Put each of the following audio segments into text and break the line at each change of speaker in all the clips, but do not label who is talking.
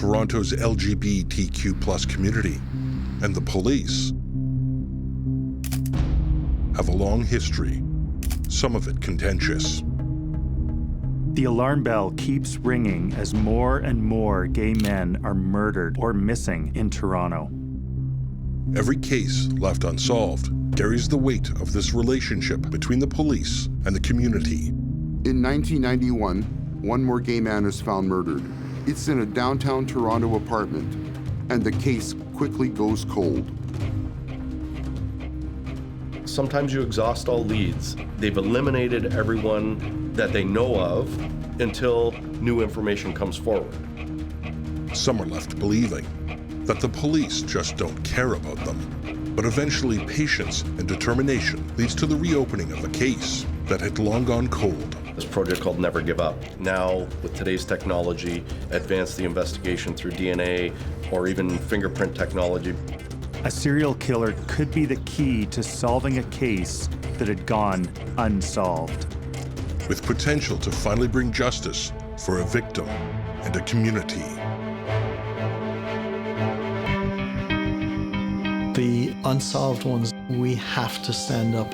Toronto's LGBTQ+ community and the police have a long history, some of it contentious.
The alarm bell keeps ringing as more and more gay men are murdered or missing in Toronto.
Every case left unsolved carries the weight of this relationship between the police and the community.
In 1991, one more gay man is found murdered. It's in a downtown Toronto apartment, and the case quickly goes cold.
Sometimes you exhaust all leads. They've eliminated everyone that they know of until new information comes forward.
Some are left believing that the police just don't care about them. But eventually, patience and determination leads to the reopening of a case that had long gone cold.
This project called Never Give Up. Now, with today's technology, advance the investigation through DNA or even fingerprint technology.
A serial killer could be the key to solving a case that had gone unsolved.
With potential to finally bring justice for a victim and a community.
The unsolved ones, we have to stand up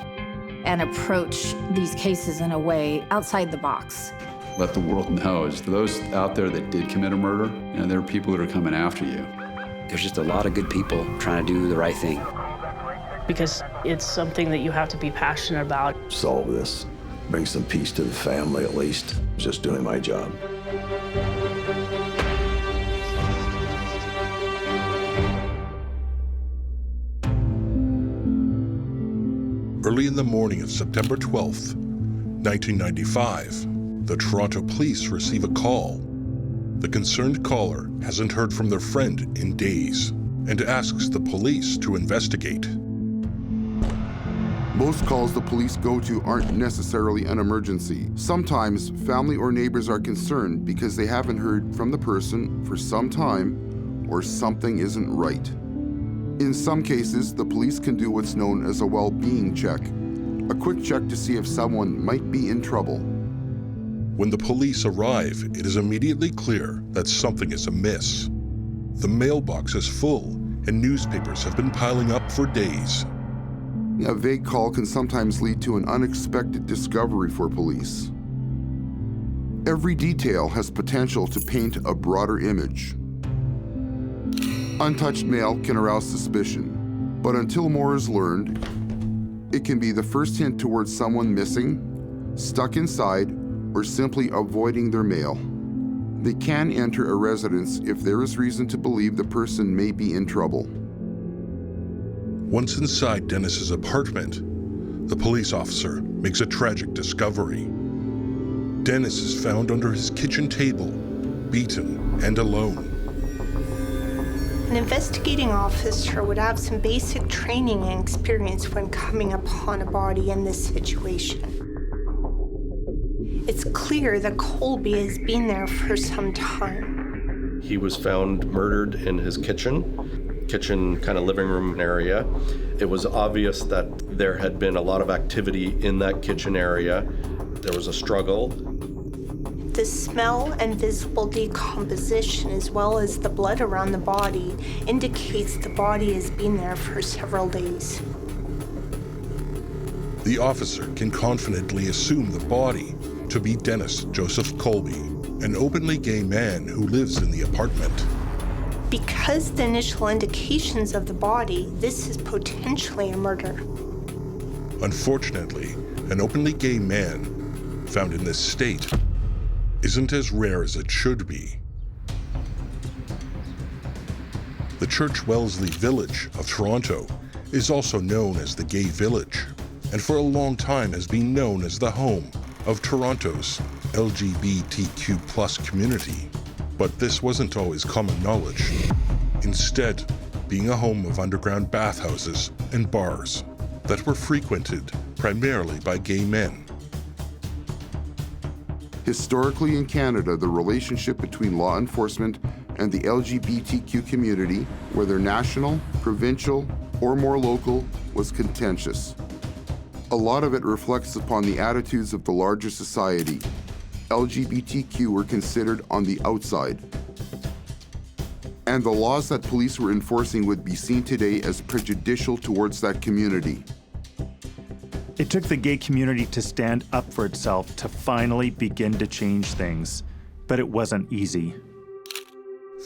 and approach these cases in a way outside the box.
Let the world know, is to those out there that did commit a murder, there are people that are coming after you.
There's just a lot of good people trying to do the right thing.
Because it's something that you have to be passionate about.
Solve this, bring some peace to the family at least. Just doing my job.
Early in the morning of September 12th, 1995, the Toronto police receive a call. The concerned caller hasn't heard from their friend in days and asks the police to investigate.
Most calls the police go to aren't necessarily an emergency. Sometimes family or neighbors are concerned because they haven't heard from the person for some time or something isn't right. In some cases, the police can do what's known as a well-being check, a quick check to see if someone might be in trouble.
When the police arrive, it is immediately clear that something is amiss. The mailbox is full, and newspapers have been piling up for days.
A vague call can sometimes lead to an unexpected discovery for police. Every detail has potential to paint a broader image. Untouched mail can arouse suspicion, but until more is learned, it can be the first hint towards someone missing, stuck inside, or simply avoiding their mail. They can enter a residence if there is reason to believe the person may be in trouble.
Once inside Dennis's apartment, the police officer makes a tragic discovery. Dennis is found under his kitchen table, beaten and alone.
An investigating officer would have some basic training and experience when coming upon a body in this situation. It's clear that Colby has been there for some time.
He was found murdered in his kitchen kind of living room area. It was obvious that there had been a lot of activity in that kitchen area. There was a struggle.
The smell and visible decomposition, as well as the blood around the body, indicates the body has been there for several days.
The officer can confidently assume the body to be Dennis Joseph Colby, an openly gay man who lives in the apartment.
Because the initial indications of the body, this is potentially a murder.
Unfortunately, an openly gay man found in this state isn't as rare as it should be. The Church Wellesley Village of Toronto is also known as the Gay Village, and for a long time has been known as the home of Toronto's LGBTQ+ community. But this wasn't always common knowledge. Instead, being a home of underground bathhouses and bars that were frequented primarily by gay men.
Historically in Canada, the relationship between law enforcement and the LGBTQ community, whether national, provincial, or more local, was contentious. A lot of it reflects upon the attitudes of the larger society. LGBTQ were considered on the outside. and the laws that police were enforcing would be seen today as prejudicial towards that community.
It took the gay community to stand up for itself to finally begin to change things, but it wasn't easy.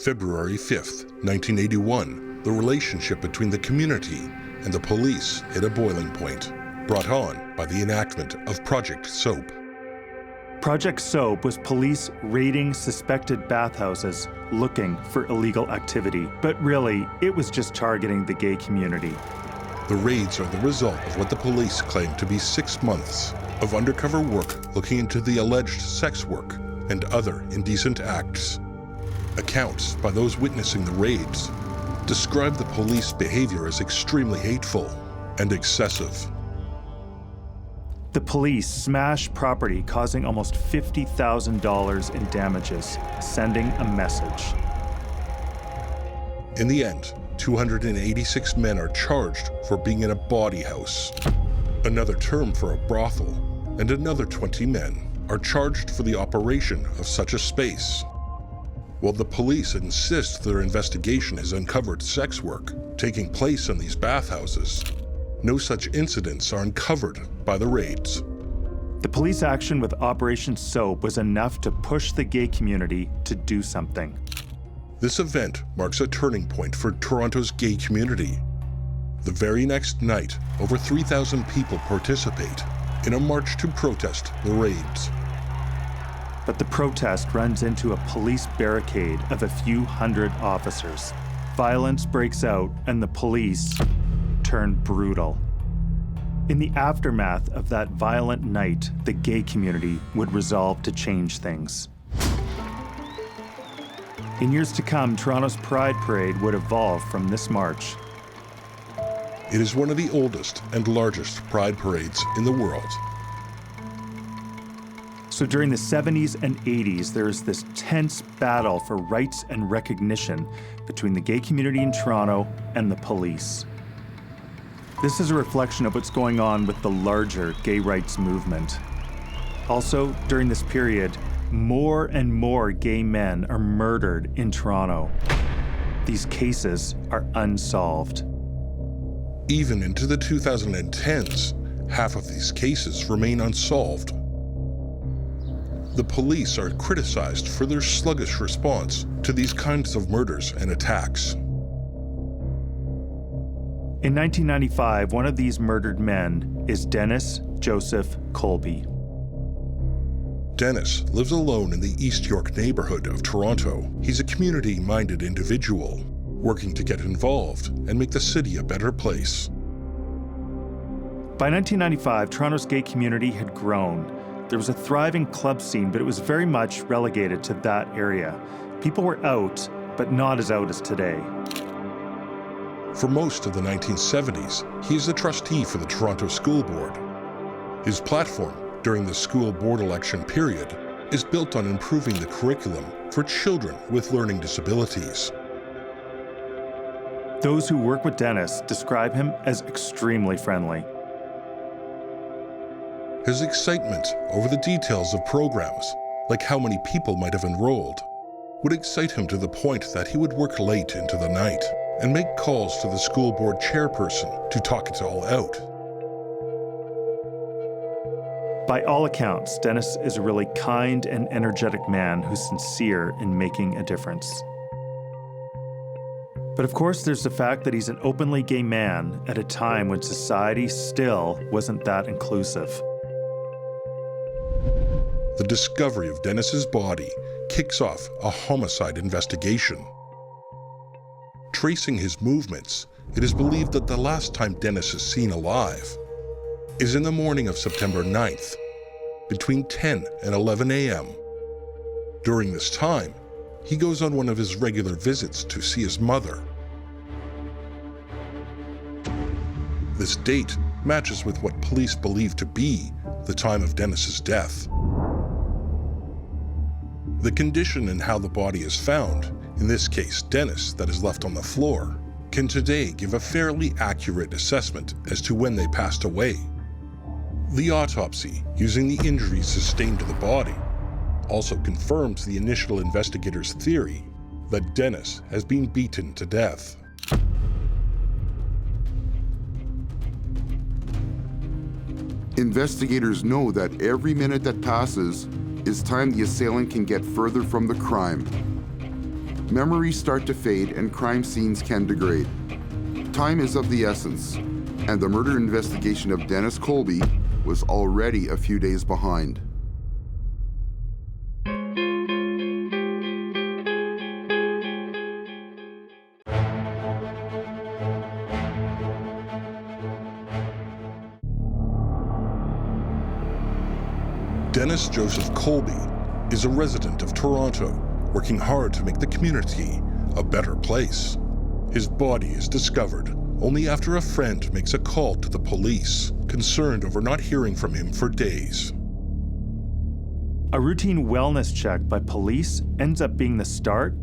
February 5th, 1981, the relationship between the community and the police hit a boiling point, brought on by the enactment of Project Soap.
Project Soap was police raiding suspected bathhouses looking for illegal activity, but really, it was just targeting the gay community.
The raids are the result of what the police claim to be 6 months of undercover work looking into the alleged sex work and other indecent acts. Accounts by those witnessing the raids describe the police behavior as extremely hateful and excessive.
The police smashed property, causing almost $50,000 in damages, sending a message.
In the end, 286 men are charged for being in a bawdy house, another term for a brothel, and another 20 men are charged for the operation of such a space. While the police insist their investigation has uncovered sex work taking place in these bathhouses, no such incidents are uncovered by the raids.
The police action with Operation Soap was enough to push the gay community to do something.
This event marks a turning point for Toronto's gay community. The very next night, over 3,000 people participate in a march to protest the raids.
But the protest runs into a police barricade of a few hundred officers. Violence breaks out and the police turn brutal. In the aftermath of that violent night, the gay community would resolve to change things. In years to come, Toronto's Pride Parade would evolve from this march.
It is one of the oldest and largest pride parades in the world.
So during the 70s and 80s, there is this tense battle for rights and recognition between the gay community in Toronto and the police. This is a reflection of what's going on with the larger gay rights movement. Also, during this period, more and more gay men are murdered in Toronto. These cases are unsolved.
Even into the 2010s, half of these cases remain unsolved. The police are criticized for their sluggish response to these kinds of murders and attacks.
In 1995, one of these murdered men is Dennis Joseph Colby.
Dennis lives alone in the East York neighborhood of Toronto. He's a community-minded individual, working to get involved and make the city a better place.
By 1995, Toronto's gay community had grown. There was a thriving club scene, but it was very much relegated to that area. People were out, but not as out as today.
For most of the 1970s, he is the trustee for the Toronto School Board. His platform during the school board election period is built on improving the curriculum for children with learning disabilities.
Those who work with Dennis describe him as extremely friendly.
His excitement over the details of programs, like how many people might have enrolled, would excite him to the point that he would work late into the night and make calls to the school board chairperson to talk it all out.
By all accounts, Dennis is a really kind and energetic man who's sincere in making a difference. But of course, there's the fact that he's an openly gay man at a time when society still wasn't that inclusive.
The discovery of Dennis's body kicks off a homicide investigation. Tracing his movements, it is believed that the last time Dennis is seen alive is in the morning of September 9th, between 10 and 11 a.m. During this time, he goes on one of his regular visits to see his mother. This date matches with what police believe to be the time of Dennis's death. The condition and how the body is found, in this case Dennis that is left on the floor, can today give a fairly accurate assessment as to when they passed away. The autopsy, using the injuries sustained to the body, also confirms the initial investigators' theory that Dennis has been beaten to death.
Investigators know that every minute that passes is time the assailant can get further from the crime. Memories start to fade and crime scenes can degrade. Time is of the essence, and the murder investigation of Dennis Colby was already a few days behind.
Dennis Joseph Colby is a resident of Toronto, working hard to make the community a better place. His body is discovered only after a friend makes a call to the police, concerned over not hearing from him for days.
A routine wellness check by police ends up being the start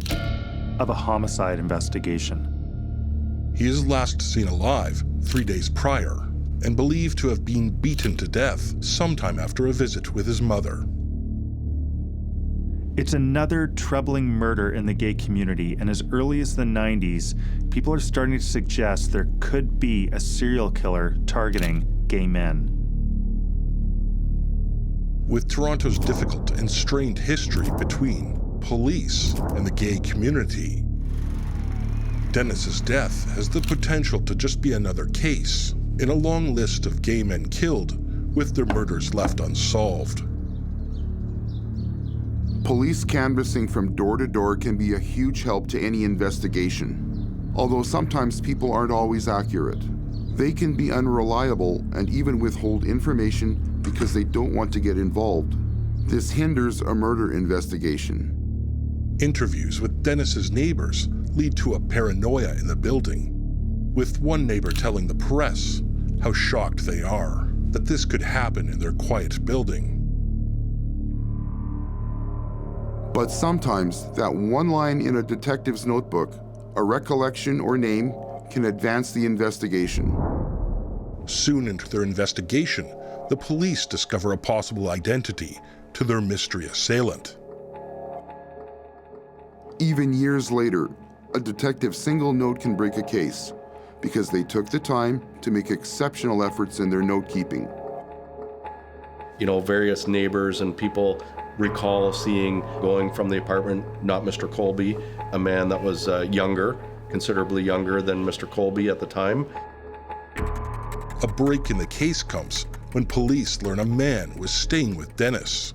of a homicide investigation.
He is last seen alive 3 days prior and believed to have been beaten to death sometime after a visit with his mother.
It's another troubling murder in the gay community, and as early as the 90s, people are starting to suggest there could be a serial killer targeting gay men.
With Toronto's difficult and strained history between police and the gay community, Dennis's death has the potential to just be another case in a long list of gay men killed with their murders left unsolved.
Police canvassing from door to door can be a huge help to any investigation, although sometimes people aren't always accurate. They can be unreliable and even withhold information because they don't want to get involved. This hinders a murder investigation.
Interviews with Dennis's neighbors lead to a paranoia in the building, with one neighbor telling the press how shocked they are that this could happen in their quiet building.
But sometimes that one line in a detective's notebook, a recollection or name, can advance the investigation.
Soon into their investigation, the police discover a possible identity to their mystery assailant.
Even years later, a detective's single note can break a case because they took the time to make exceptional efforts in their note-keeping.
You know, various neighbors and people recall seeing, going from the apartment, not Mr. Colby, a man that was younger, considerably younger than Mr. Colby at the time.
A break in the case comes when police learn a man was staying with Dennis.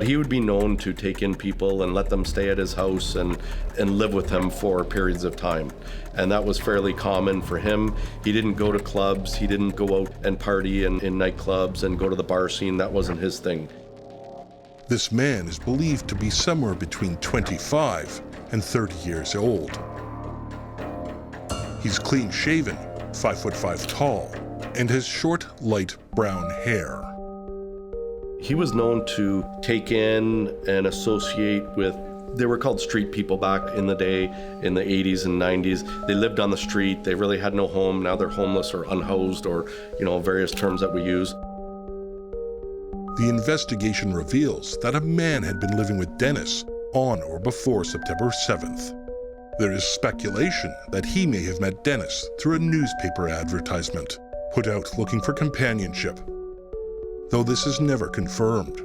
He would be known to take in people and let them stay at his house and live with him for periods of time. And that was fairly common for him. He didn't go to clubs, he didn't go out and party in nightclubs and go to the bar scene. That wasn't his thing.
This man is believed to be somewhere between 25 and 30 years old. He's clean-shaven, 5'5" tall, and has short, light brown hair.
He was known to take in and associate with, they were called street people back in the day, in the 80s and 90s. They lived on the street, they really had no home. Now they're homeless or unhoused, or, you know, various terms that we use.
The investigation reveals that a man had been living with Dennis on or before September 7th. There is speculation that he may have met Dennis through a newspaper advertisement put out looking for companionship, though this is never confirmed.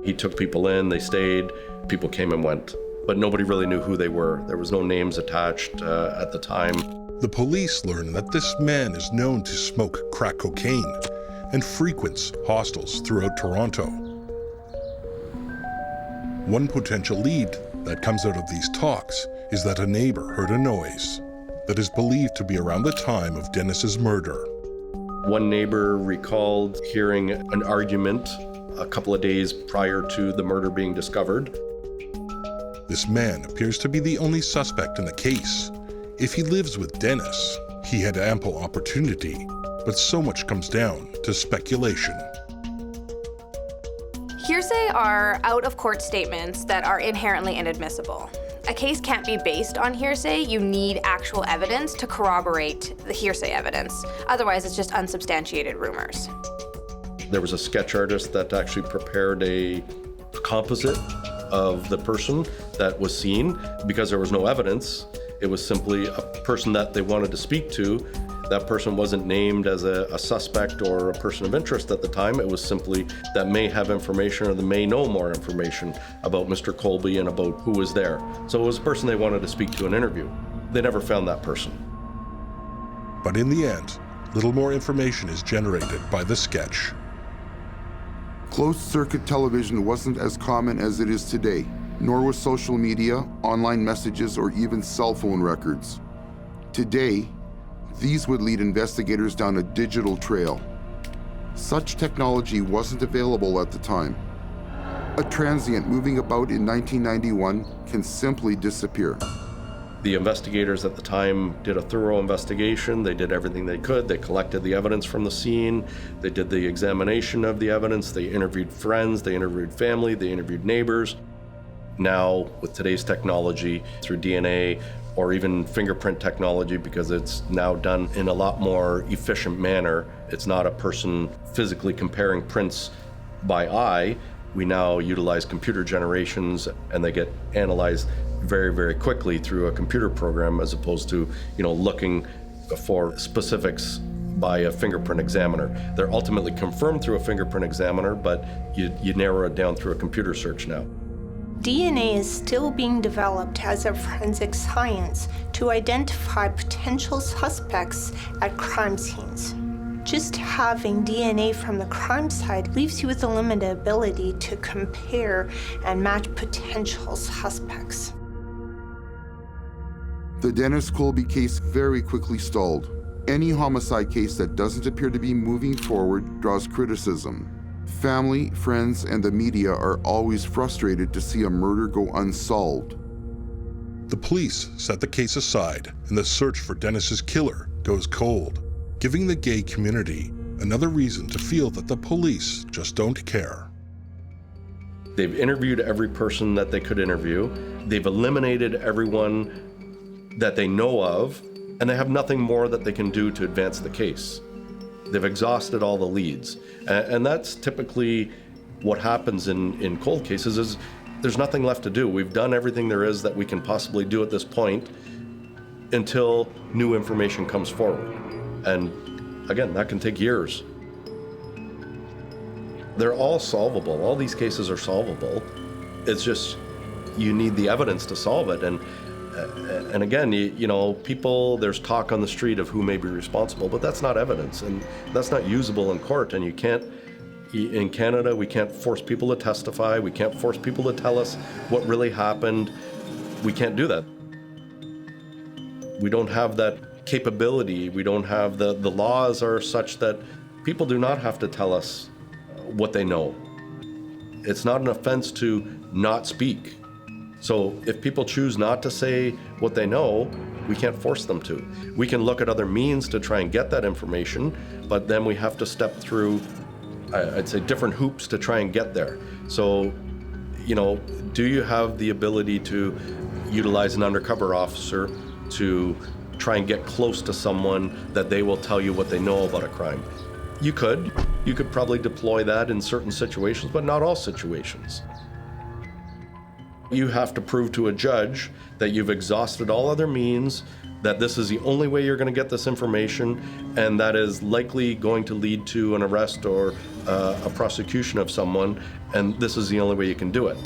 He took people in, they stayed, people came and went, but nobody really knew who they were. There was no names attached at the time.
The police learn that this man is known to smoke crack cocaine and frequents hostels throughout Toronto. One potential lead that comes out of these talks is that a neighbor heard a noise that is believed to be around the time of Dennis's murder.
One neighbor recalled hearing an argument a couple of days prior to the murder being discovered.
This man appears to be the only suspect in the case. If he lives with Dennis, he had ample opportunity, but so much comes down to speculation.
Hearsay are out-of-court statements that are inherently inadmissible. A case can't be based on hearsay. You need actual evidence to corroborate the hearsay evidence. Otherwise, it's just unsubstantiated rumors.
There was a sketch artist that actually prepared a composite of the person that was seen because there was no evidence. It was simply a person that they wanted to speak to. That person wasn't named as a suspect or a person of interest at the time. It was simply that may have information or that may know more information about Mr. Colby and about who was there. So it was a person they wanted to speak to in an interview. They never found that person.
But in the end, little more information is generated by the sketch.
Closed-circuit television wasn't as common as it is today, nor was social media, online messages, or even cell phone records. Today, these would lead investigators down a digital trail. Such technology wasn't available at the time. A transient moving about in 1991 can simply disappear.
The investigators at the time did a thorough investigation. They did everything they could. They collected the evidence from the scene. They did the examination of the evidence. They interviewed friends. They interviewed family. They interviewed neighbors. Now, with today's technology, through DNA or even fingerprint technology, because it's now done in a lot more efficient manner, it's not a person physically comparing prints by eye. We now utilize computer generations, and they get analyzed very, very quickly through a computer program, as opposed to, looking for specifics by a fingerprint examiner. They're ultimately confirmed through a fingerprint examiner, but you narrow it down through a computer search now.
DNA is still being developed as a forensic science to identify potential suspects at crime scenes. Just having DNA from the crime site leaves you with a limited ability to compare and match potential suspects.
The Dennis Colby case very quickly stalled. Any homicide case that doesn't appear to be moving forward draws criticism. Family, friends, and the media are always frustrated to see a murder go unsolved.
The police set the case aside, and the search for Dennis's killer goes cold, giving the gay community another reason to feel that the police just don't care.
They've interviewed every person that they could interview. They've eliminated everyone that they know of, and they have nothing more that they can do to advance the case. They've exhausted all the leads. And that's typically what happens in cold cases, is there's nothing left to do. We've done everything there is that we can possibly do at this point until new information comes forward. And again, that can take years. They're all solvable. All these cases are solvable. It's just, you need the evidence to solve it. And again, people, there's talk on the street of who may be responsible, but that's not evidence, and that's not usable in court. And you can't, in Canada, we can't force people to testify. We can't force people to tell us what really happened. We can't do that. We don't have that capability. We don't have the laws are such that people do not have to tell us what they know. It's not an offense to not speak. So if people choose not to say what they know, we can't force them to. We can look at other means to try and get that information, but then we have to step through, I'd say, different hoops to try and get there. So, do you have the ability to utilize an undercover officer to try and get close to someone that they will tell you what they know about a crime? You could. You could probably deploy that in certain situations, but not all situations. You have to prove to a judge that you've exhausted all other means, that this is the only way you're going to get this information, and that is likely going to lead to an arrest or a prosecution of someone, and this is the only way you can do it.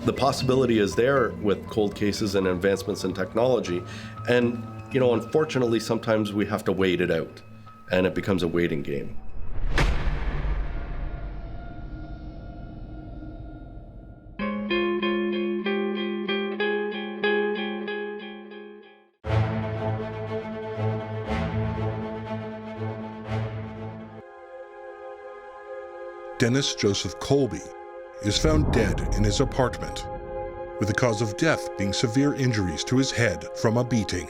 The possibility is there with cold cases and advancements in technology, and unfortunately, sometimes we have to wait it out, and it becomes a waiting game.
Dennis Joseph Colby is found dead in his apartment, with the cause of death being severe injuries to his head from a beating.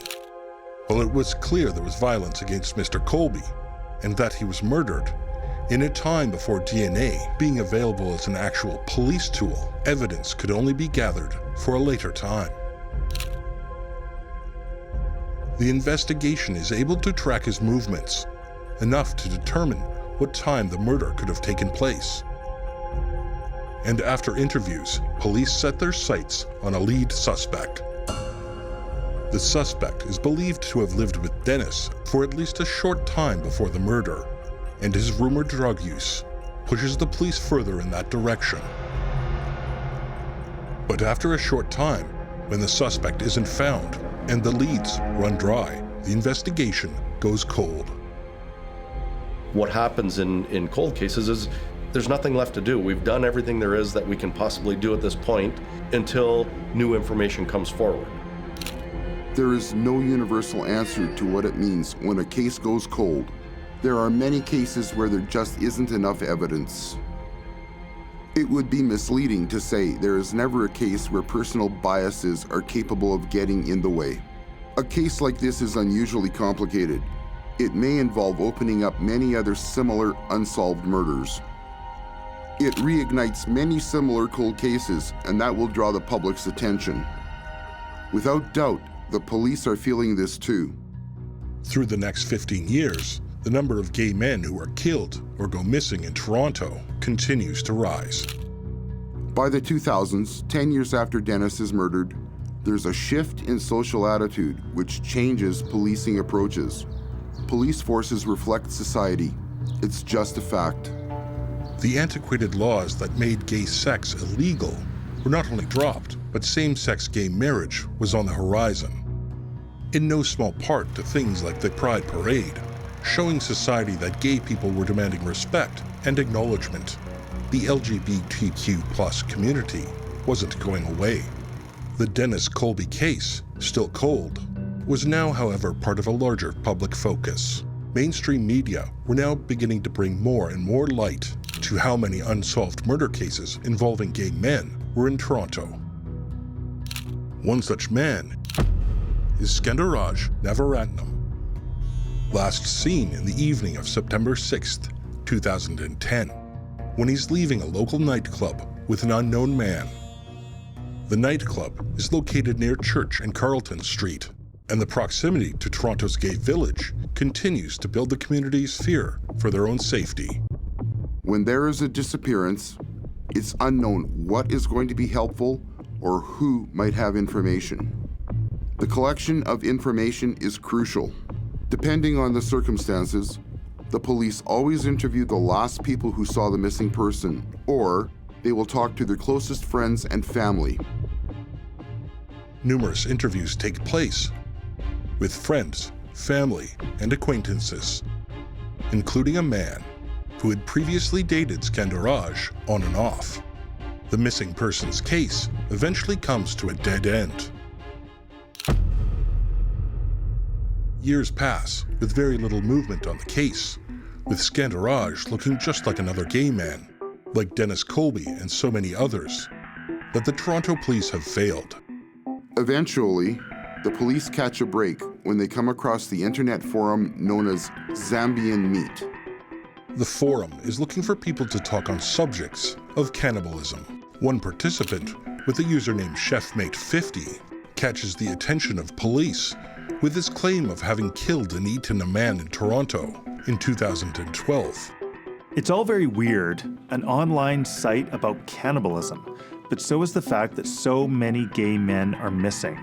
While it was clear there was violence against Mr. Colby and that he was murdered, in a time before DNA being available as an actual police tool, evidence could only be gathered for a later time. The investigation is able to track his movements, enough to determine what time the murder could have taken place, and after interviews, police set their sights on a lead suspect. The suspect is believed to have lived with Dennis for at least a short time before the murder, and his rumored drug use pushes the police further in that direction. But after a short time, when the suspect isn't found and the leads run dry, the investigation goes cold.
What happens in cold cases is there's nothing left to do. We've done everything there is that we can possibly do at this point until new information comes forward.
There is no universal answer to what it means when a case goes cold. There are many cases where there just isn't enough evidence. It would be misleading to say there is never a case where personal biases are capable of getting in the way. A case like this is unusually complicated. It may involve opening up many other similar unsolved murders. It reignites many similar cold cases, and that will draw the public's attention. Without doubt, the police are feeling this too.
Through the next 15 years, the number of gay men who are killed or go missing in Toronto continues to rise.
By the 2000s, 10 years after Dennis is murdered, there's a shift in social attitude which changes policing approaches. Police forces reflect society. It's just a fact.
The antiquated laws that made gay sex illegal were not only dropped, but same-sex gay marriage was on the horizon. In no small part to things like the Pride Parade, showing society that gay people were demanding respect and acknowledgement. The LGBTQ+ community wasn't going away. The Dennis Colby case, still cold, was now, however, part of a larger public focus. Mainstream media were now beginning to bring more and more light to how many unsolved murder cases involving gay men were in Toronto. One such man is Navaratnam. Last seen in the evening of September 6th, 2010, when he's leaving a local nightclub with an unknown man. The nightclub is located near Church and Carleton Street, and the proximity to Toronto's gay village continues to build the community's fear for their own safety.
When there is a disappearance, it's unknown what is going to be helpful or who might have information. The collection of information is crucial. Depending on the circumstances, the police always interview the last people who saw the missing person, or they will talk to their closest friends and family.
Numerous interviews take place with friends, family, and acquaintances, including a man who had previously dated Skandaraj on and off. The missing persons case eventually comes to a dead end. Years pass with very little movement on the case, with Skandaraj looking just like another gay man, like Dennis Colby and so many others, that the Toronto police have failed.
Eventually, the police catch a break when they come across the internet forum known as Zambian Meat.
The forum is looking for people to talk on subjects of cannibalism. One participant, with the username ChefMate50, catches the attention of police with his claim of having killed and eaten a man in Toronto in 2012.
It's all very weird, an online site about cannibalism, but so is the fact that so many gay men are missing.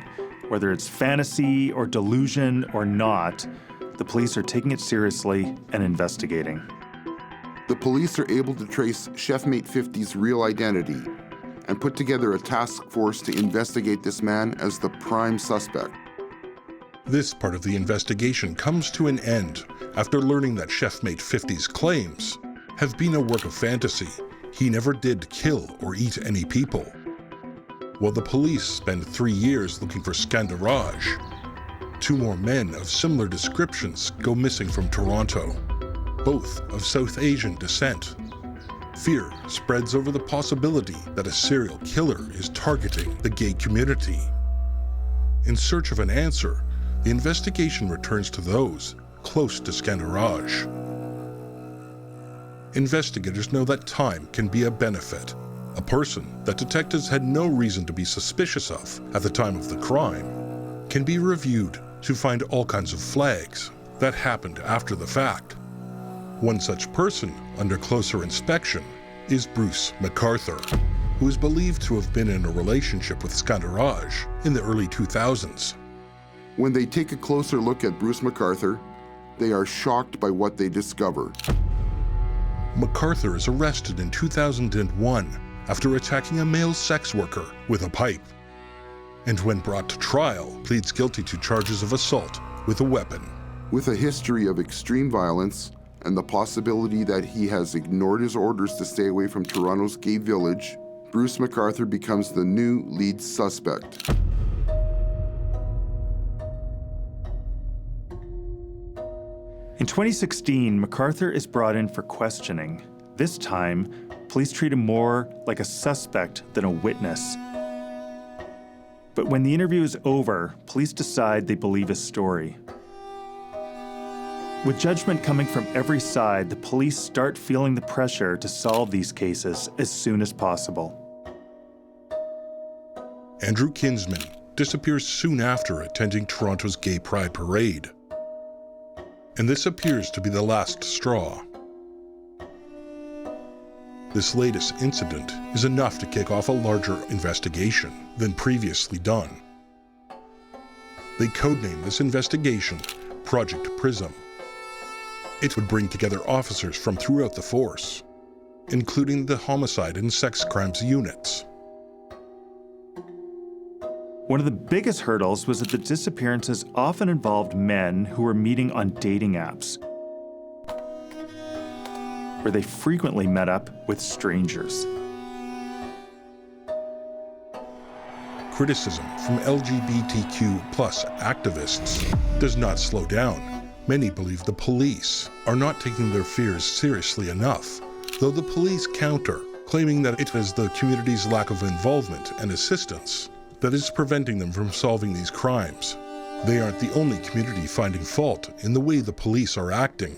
Whether it's fantasy or delusion or not, the police are taking it seriously and investigating.
The police are able to trace ChefMate50's real identity and put together a task force to investigate this man as the prime suspect.
This part of the investigation comes to an end after learning that ChefMate50's claims have been a work of fantasy. He never did kill or eat any people. While the police spend 3 years looking for Skandaraj, 2 more men of similar descriptions go missing from Toronto, both of South Asian descent. Fear spreads over the possibility that a serial killer is targeting the gay community. In search of an answer, the investigation returns to those close to Skandaraj. Investigators know that time can be a benefit. A person that detectives had no reason to be suspicious of at the time of the crime can be reviewed to find all kinds of flags that happened after the fact. One such person, under closer inspection, is Bruce McArthur. who is believed to have been in a relationship with Skandaraj in the early 2000s.
When they take a closer look at Bruce McArthur, they are shocked by what they discover.
McArthur is arrested in 2001 after attacking a male sex worker with a pipe, and when brought to trial, pleads guilty to charges of assault with a weapon.
With a history of extreme violence and the possibility that he has ignored his orders to stay away from Toronto's gay village, Bruce McArthur becomes the new lead suspect.
In 2016, McArthur is brought in for questioning. This time, police treat him more like a suspect than a witness. But when the interview is over, police decide they believe his story. With judgment coming from every side, the police start feeling the pressure to solve these cases as soon as possible.
Andrew Kinsman disappears soon after attending Toronto's Gay Pride Parade. And this appears to be the last straw. This latest incident is enough to kick off a larger investigation than previously done. They codenamed this investigation Project Prism. It would bring together officers from throughout the force, including the homicide and sex crimes units.
One of the biggest hurdles was that the disappearances often involved men who were meeting on dating apps, where they frequently met up with strangers.
Criticism from LGBTQ+ activists does not slow down. Many believe the police are not taking their fears seriously enough, though the police counter, claiming that it is the community's lack of involvement and assistance that is preventing them from solving these crimes. They aren't the only community finding fault in the way the police are acting.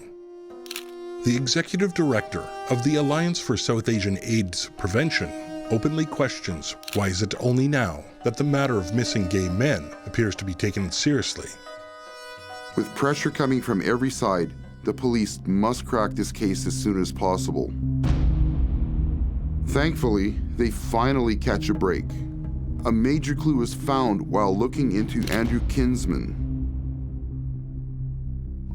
The executive director of the Alliance for South Asian AIDS Prevention openly questions why is it only now that the matter of missing gay men appears to be taken seriously.
With pressure coming from every side, the police must crack this case as soon as possible. Thankfully, they finally catch a break. A major clue is found while looking into Andrew Kinsman.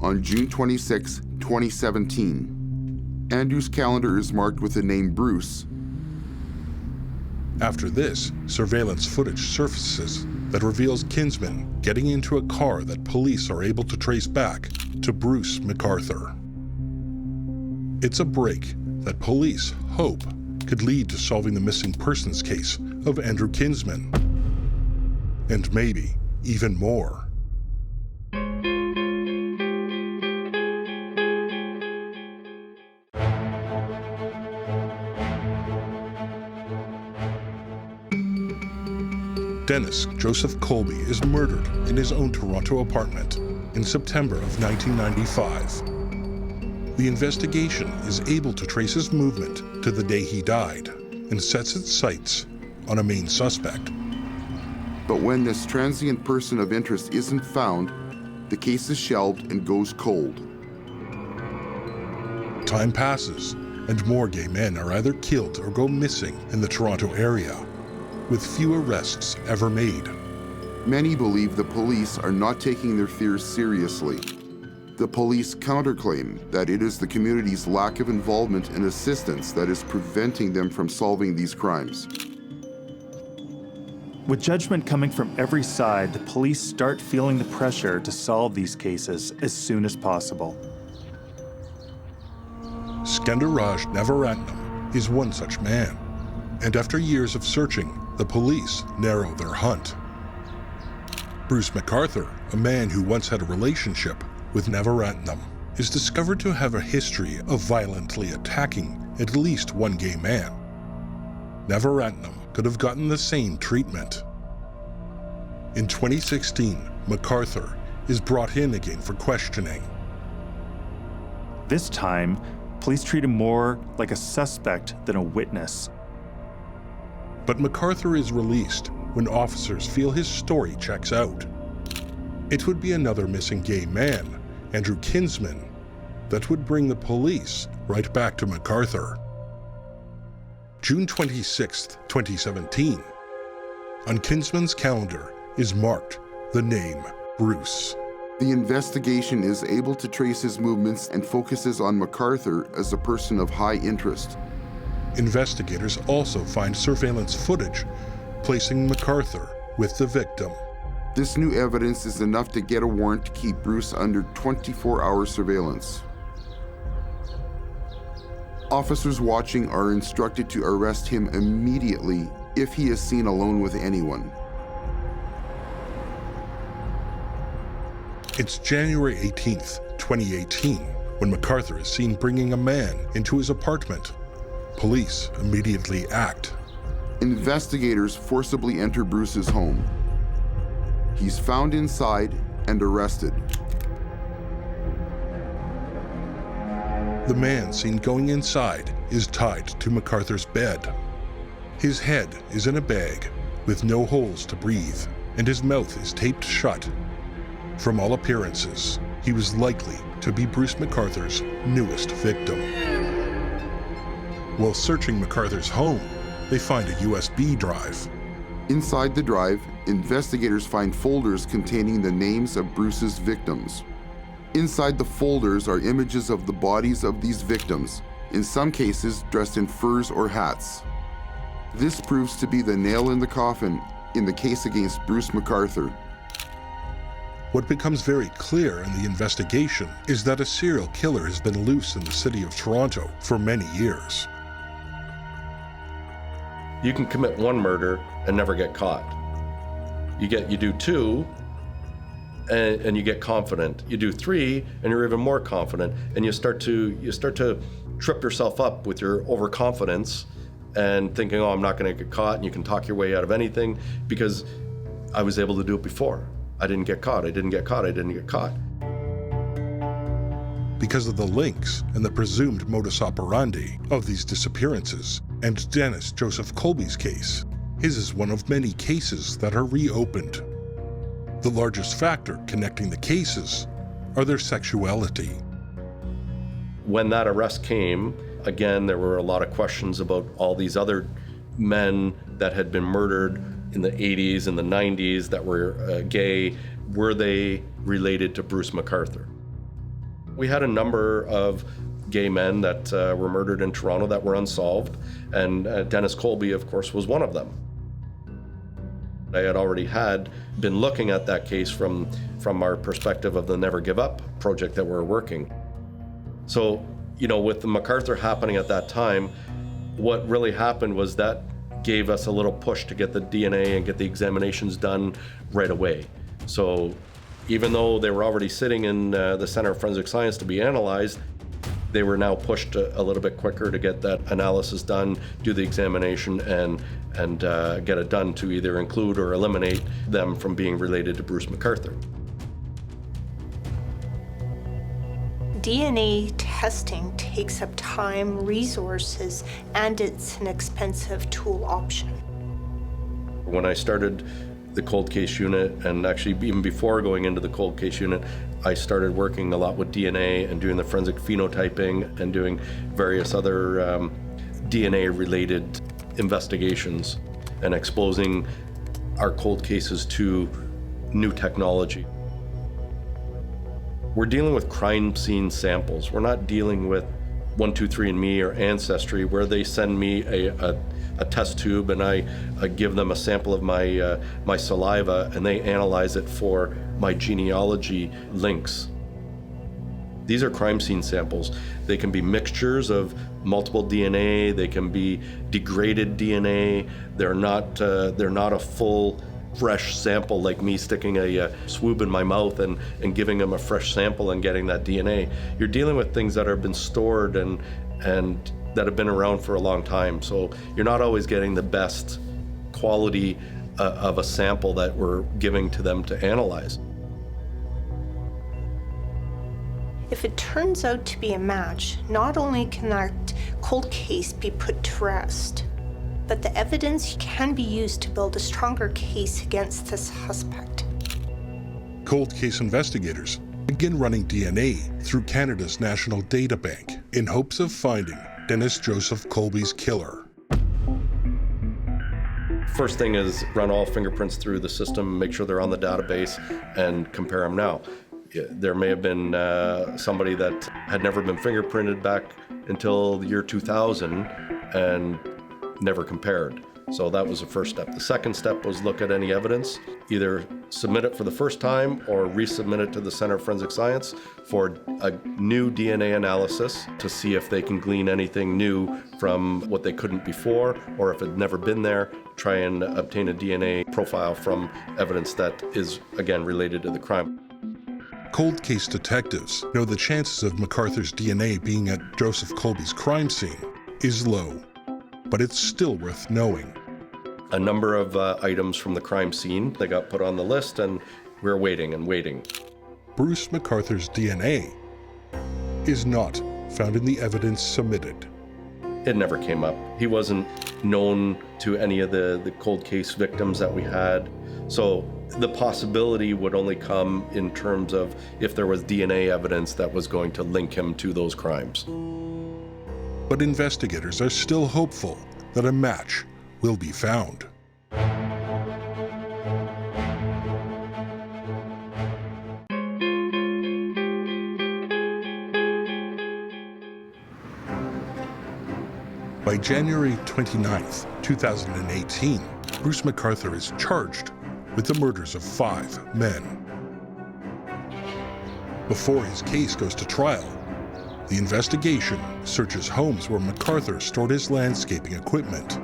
On June 26, 2017, Andrew's calendar is marked with the name Bruce.
After this, surveillance footage surfaces that reveals Kinsman getting into a car that police are able to trace back to Bruce McArthur. It's a break that police hope could lead to solving the missing persons case of Andrew Kinsman, and maybe even more. Dennis Joseph Colby is murdered in his own Toronto apartment in September of 1995. The investigation is able to trace his movement to the day he died and sets its sights on a main suspect.
But when this transient person of interest isn't found, the case is shelved and goes cold.
Time passes, and more gay men are either killed or go missing in the Toronto area, with few arrests ever made.
Many believe the police are not taking their fears seriously. The police counterclaim that it is the community's lack of involvement and assistance that is preventing them from solving these crimes.
With judgment coming from every side, the police start feeling the pressure to solve these cases as soon as possible.
Skandaraj Navaratnam is one such man, and after years of searching, the police narrow their hunt. Bruce McArthur, a man who once had a relationship with Navaratnam, is discovered to have a history of violently attacking at least one gay man. Navaratnam could have gotten the same treatment. In 2016, McArthur is brought in again for questioning.
This time, police treat him more like a suspect than a witness.
But McArthur is released when officers feel his story checks out. It would be another missing gay man, Andrew Kinsman, that would bring the police right back to McArthur. June 26, 2017. On Kinsman's calendar is marked the name Bruce.
The investigation is able to trace his movements and focuses on McArthur as a person of high interest.
Investigators also find surveillance footage placing McArthur with the victim.
This new evidence is enough to get a warrant to keep Bruce under 24-hour surveillance. Officers watching are instructed to arrest him immediately if he is seen alone with anyone.
It's January 18th, 2018, when McArthur is seen bringing a man into his apartment. Police immediately act.
Investigators forcibly enter Bruce's home. He's found inside and arrested.
The man seen going inside is tied to McArthur's bed. His head is in a bag with no holes to breathe, and his mouth is taped shut. From all appearances, he was likely to be Bruce McArthur's newest victim. While searching McArthur's home, they find a USB drive.
Inside the drive, investigators find folders containing the names of Bruce's victims. Inside the folders are images of the bodies of these victims, in some cases dressed in furs or hats. This proves to be the nail in the coffin in the case against Bruce McArthur.
What becomes very clear in the investigation is that a serial killer has been loose in the city of Toronto for many years.
You can commit one murder and never get caught. You do two, and you get confident. You do three, and you're even more confident, and you start to trip yourself up with your overconfidence and thinking, oh, I'm not going to get caught, and you can talk your way out of anything because I was able to do it before. I didn't get caught. I didn't get caught. I didn't get caught.
Because of the links and the presumed modus operandi of these disappearances, and Dennis Joseph Colby's case, his is one of many cases that are reopened. The largest factor connecting the cases are their sexuality.
When that arrest came, again, there were a lot of questions about all these other men that had been murdered in the 80s and the 90s that were gay. Were they related to Bruce McArthur? We had a number of gay men that were murdered in Toronto that were unsolved, and Dennis Colby, of course, was one of them. I had already been looking at that case from our perspective of the Never Give Up project that we're working. So, with the McArthur happening at that time, what really happened was that gave us a little push to get the DNA and get the examinations done right away. So even though they were already sitting in the Center of Forensic Science to be analyzed, they were now pushed a little bit quicker to get that analysis done, do the examination, and get it done to either include or eliminate them from being related to Bruce McArthur.
DNA testing takes up time, resources, and it's an expensive tool option.
When I started the cold case unit, and actually even before going into the cold case unit, I started working a lot with DNA and doing the forensic phenotyping and doing various other DNA-related investigations and exposing our cold cases to new technology. We're dealing with crime scene samples. We're not dealing with 123andMe or Ancestry, where they send me a test tube and I give them a sample of my saliva and they analyze it for my genealogy links. These are crime scene samples. They can be mixtures of multiple DNA. They can be degraded DNA. They're not a full fresh sample like me sticking a swab in my mouth and giving them a fresh sample and getting that DNA. You're dealing with things that have been stored and that have been around for a long time. So you're not always getting the best quality of a sample that we're giving to them to analyze.
If it turns out to be a match, not only can that cold case be put to rest, but the evidence can be used to build a stronger case against the suspect.
Cold case investigators begin running DNA through Canada's National Data Bank in hopes of finding Dennis Joseph Colby's killer.
First thing is run all fingerprints through the system, make sure they're on the database, and compare them now. There may have been somebody that had never been fingerprinted back until the year 2000 and never compared. So that was the first step. The second step was look at any evidence, either submit it for the first time or resubmit it to the Center of Forensic Science for a new DNA analysis to see if they can glean anything new from what they couldn't before, or if it had never been there, try and obtain a DNA profile from evidence that is, again, related to the crime.
Cold case detectives know the chances of McArthur's DNA being at Joseph Colby's crime scene is low, but it's still worth knowing.
A number of items from the crime scene, they got put on the list, and we're waiting and waiting.
Bruce McArthur's DNA is not found in the evidence submitted.
It never came up. He wasn't known to any of the cold case victims that we had. So the possibility would only come in terms of if there was DNA evidence that was going to link him to those crimes.
But investigators are still hopeful that a match will be found. By January 29th, 2018, Bruce McArthur is charged with the murders of 5 men. Before his case goes to trial, the investigation searches homes where McArthur stored his landscaping equipment.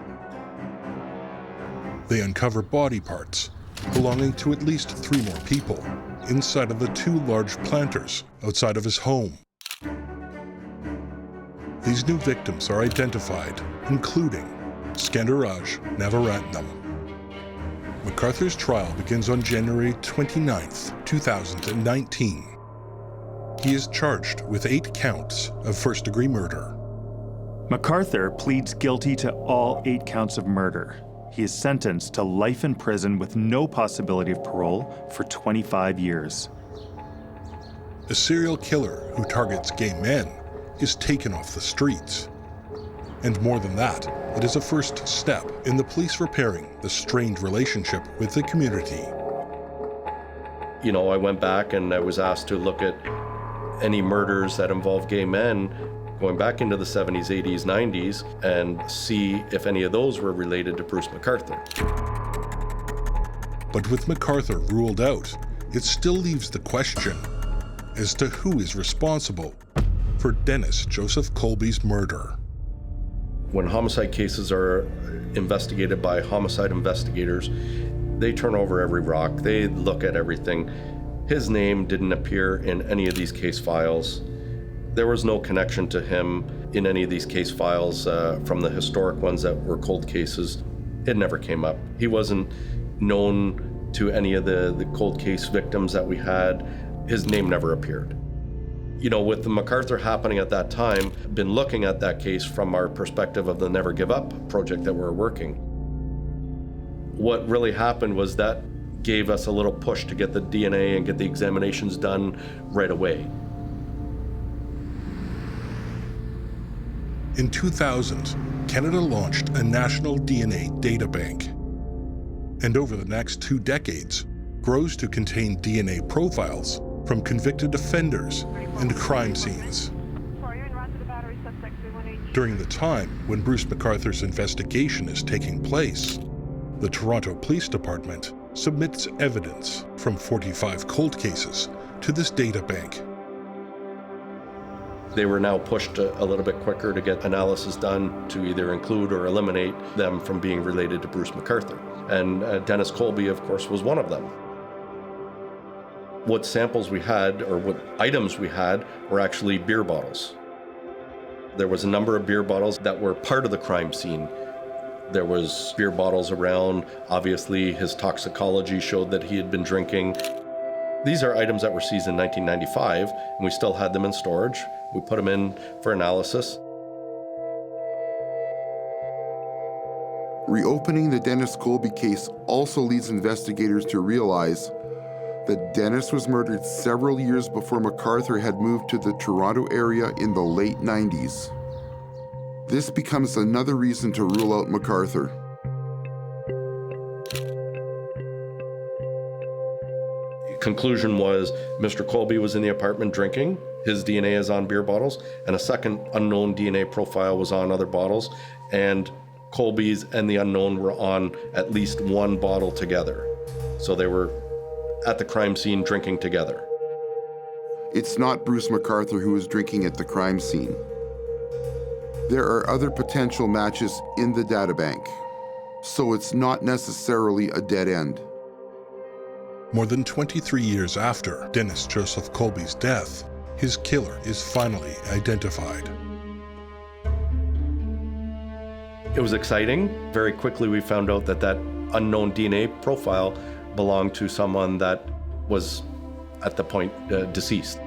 They uncover body parts belonging to at least 3 more people inside of the 2 large planters outside of his home. These new victims are identified, including Skandaraj Navaratnam. McArthur's trial begins on January 29th, 2019. He is charged with 8 counts of first-degree murder.
McArthur pleads guilty to all 8 counts of murder. He is sentenced to life in prison with no possibility of parole for 25 years.
A serial killer who targets gay men is taken off the streets. And more than that, it is a first step in the police repairing the strained relationship with the community.
You know, I went back and I was asked to look at any murders that involve gay men going back into the 70s, 80s, 90s, and see if any of those were related to Bruce McArthur.
But with McArthur ruled out, it still leaves the question as to who is responsible for Dennis Joseph Colby's murder.
When homicide cases are investigated by homicide investigators, they turn over every rock, they look at everything. His name didn't appear in any of these case files. There was no connection to him in any of these case files from the historic ones that were cold cases. It never came up. He wasn't known to any of the cold case victims that we had. His name never appeared. You know, with the McArthur happening at that time, been looking at that case from our perspective of the Never Give Up project that we're working. What really happened was that gave us a little push to get the DNA and get the examinations done right away.
In 2000, Canada launched a national DNA databank, and over the next 2 decades, grows to contain DNA profiles from convicted offenders and crime scenes. During the time when Bruce McArthur's investigation is taking place, the Toronto Police Department submits evidence from 45 cold cases to this databank.
They were now pushed a little bit quicker to get analysis done to either include or eliminate them from being related to Bruce McArthur. And Dennis Colby, of course, was one of them. What samples we had, or what items we had, were actually beer bottles. There was a number of beer bottles that were part of the crime scene. There was beer bottles around. Obviously, his toxicology showed that he had been drinking. These are items that were seized in 1995, and we still had them in storage. We put them in for analysis.
Reopening the Dennis Colby case also leads investigators to realize that Dennis was murdered several years before McArthur had moved to the Toronto area in the late 90s. This becomes another reason to rule out McArthur.
conclusion was Mr. Colby was in the apartment drinking. His DNA is on beer bottles, and a second unknown DNA profile was on other bottles, and Colby's and the unknown were on at least one bottle together. So they were at the crime scene drinking together.
It's not Bruce McArthur who is drinking at the crime scene. There are other potential matches in the databank, so it's not necessarily a dead end.
More than 23 years after Dennis Joseph Colby's death, his killer is finally identified.
It was exciting. Very quickly we found out that that unknown DNA profile belonged to someone that was at the point deceased.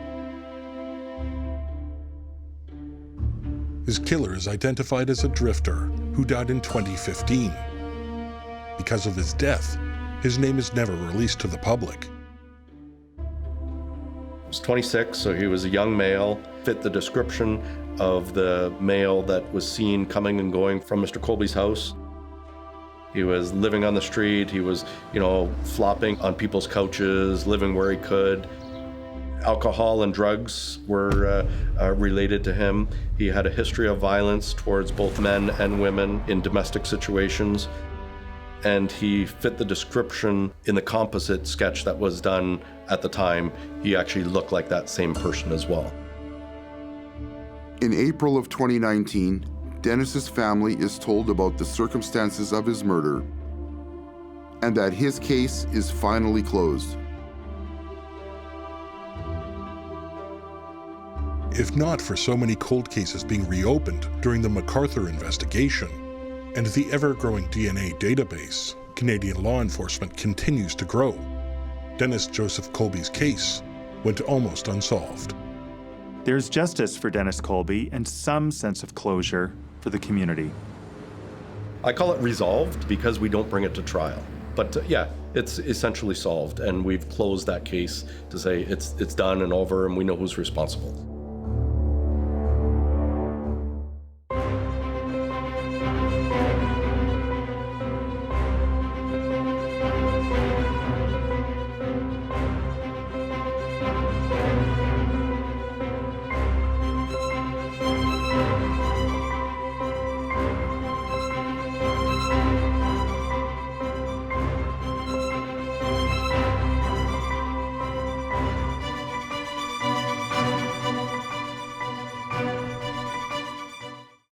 His killer is identified as a drifter who died in 2015. Because of his death, his name is never released to the public.
He was 26, so he was a young male, fit the description of the male that was seen coming and going from Mr. Colby's house. He was living on the street, he was, flopping on people's couches, living where he could. Alcohol and drugs were related to him. He had a history of violence towards both men and women in domestic situations. And he fit the description in the composite sketch that was done at the time. He actually looked like that same person as well.
In April of 2019, Dennis's family is told about the circumstances of his murder and that his case is finally closed.
If not for so many cold cases being reopened during the McArthur investigation and the ever-growing DNA database, Canadian law enforcement continues to grow. Dennis Joseph Colby's case went almost unsolved.
There's justice for Dennis Colby and some sense of closure for the community.
I call it resolved because we don't bring it to trial. But yeah, it's essentially solved, and we've closed that case to say it's done and over, and we know who's responsible.